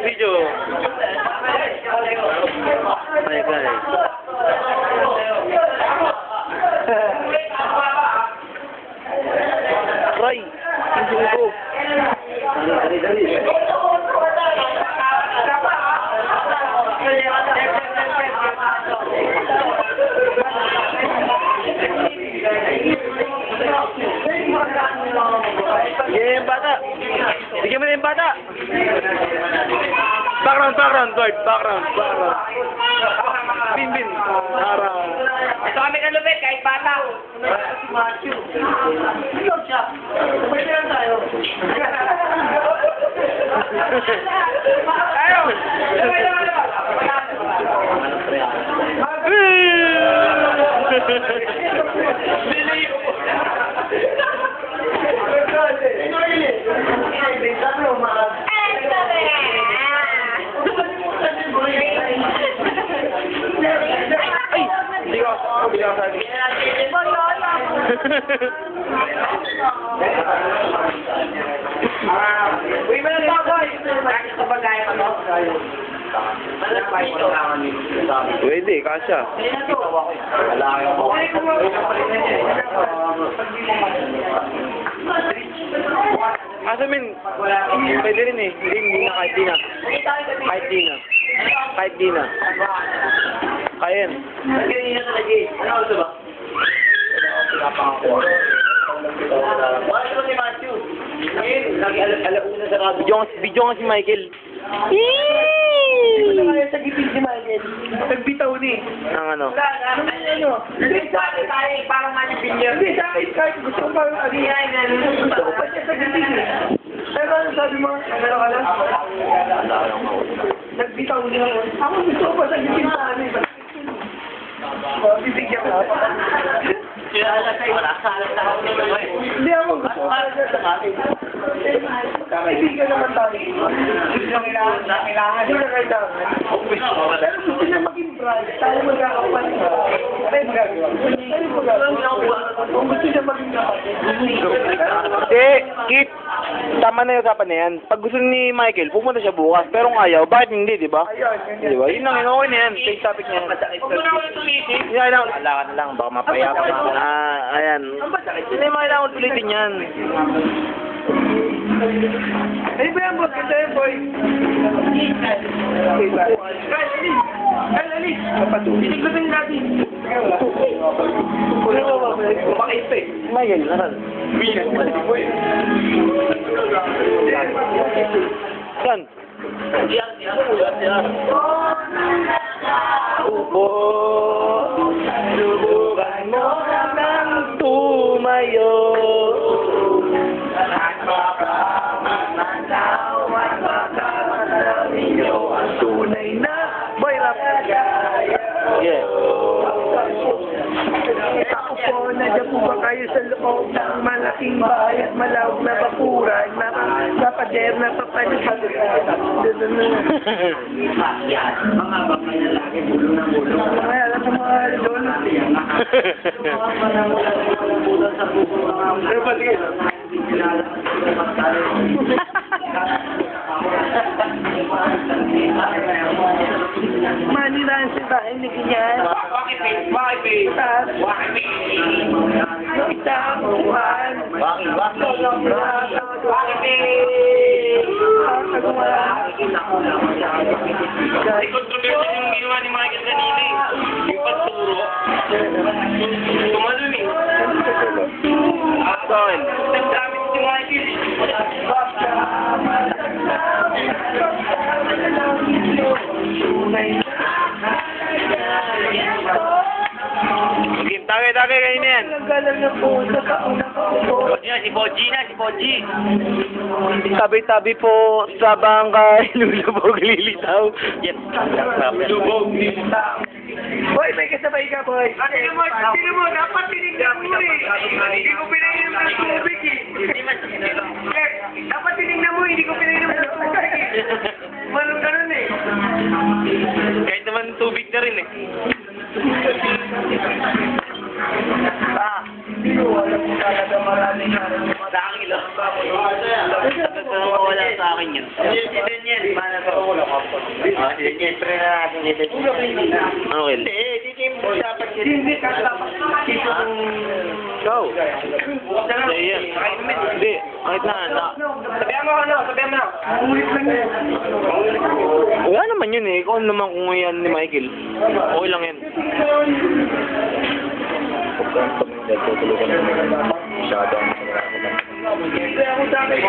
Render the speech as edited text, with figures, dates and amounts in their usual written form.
Video. Ay, guys. Ray, hindi ko. Dali. Bigyan mo yung bata. Bigyan mo na yung bata. Background, Lord. Background. Bin. Harap. Ito kami kalupit, kahit bata. Ikaw siya. Pwede lang tayo. Ayaw! Uy, meron pa boy! Bakit ka ba gaya ka mo? Pwede, kasha. Asa min, pwede rin eh. Hindi na, kahit di na. Kahit di na. Kaya yan. Ano ito ba? Wala ba si Matthew? Lagi alauna sa radio. Video nga si Michael. Wala kaya sa gipin si Michael. Nagbitaw ni. Ang ano? Nagbitaw tayo, parang manipin niya. Hindi, sa akin kahit gusto ko parang agiyay na. Gusto ko pa siya sa gipin niya. Pero ano sabi mo? Ano ka lang? Nagbitaw niya ako. Ako gusto ko pa sa gipin sa amin. Bibigyan ko. Hindi ako gusto ko sa akin. Kaibigan naman tayo. Hindi na kailangan. Pero gusto niya maging bride. Tayo magkakapalit. Ano yung magagawa? Kung gusto niya maging kapatid. Hindi, Kit. Tama na yung usapan na yan. Pag gusto ni Michael, pupunta siya bukas. Pero kung ayaw, bakit hindi, di ba? Di ba? Yun lang, okay na yan. Same topic niya yan. Huwag mo na ako tulitin. Kailangan lang, baka mapaya ka. Ayan. Hindi mo kailangan tulitin yan. Ano ba yan, boss? Ganda yan, boy. Ali. Bitiglatin natin. Kumakit pa eh. Michael, nasan? Saan? Upo, subukan mo ng tumayo. At baka magmanaw at baka ninyo ang tunay na boy rap. Yeah. Ako po, nandiyan po ba kayo sa loob ng malaking bahay at malawag na bakuran, napader na papalitan. Mga bakay na lagi, bulong na bulong. Kaya alam sa mga doon. Pero ba sige? Manila ang sibahin ni Kinyan. Bakit? Isang buwan. Bakit? Ay, controversial yung ginawa ni Michael kanina eh. Yung pagturo. Tumalun eh. Saan? Nagdamit si Michael eh. Tagay kayo na yan. Si Boji. Tabi-tabi po sa bangkay, lulubog lilitaw. Yes. Lulubog lilitaw. Boy, may kasabay ka, boy. Sino mo, dapat tinignan mo eh. Hindi ko pinainom ng tubig eh. Sa akin lang. Wala sa akin yun. Si Daniel, mana to? Si Daniel, pre na natin si Daniel. Ano, Kel? Hindi, dito yung dapat si Hindi ka dapat. Ikaw. Hindi, yan. Hindi, kahit na. Sabihan mo ano, sabihan mo. Ulit lang yan. Wala naman yun eh. Ikaw naman kung yan ni Michael. Okay lang yan. Masyado ang Hindi ako sa akin.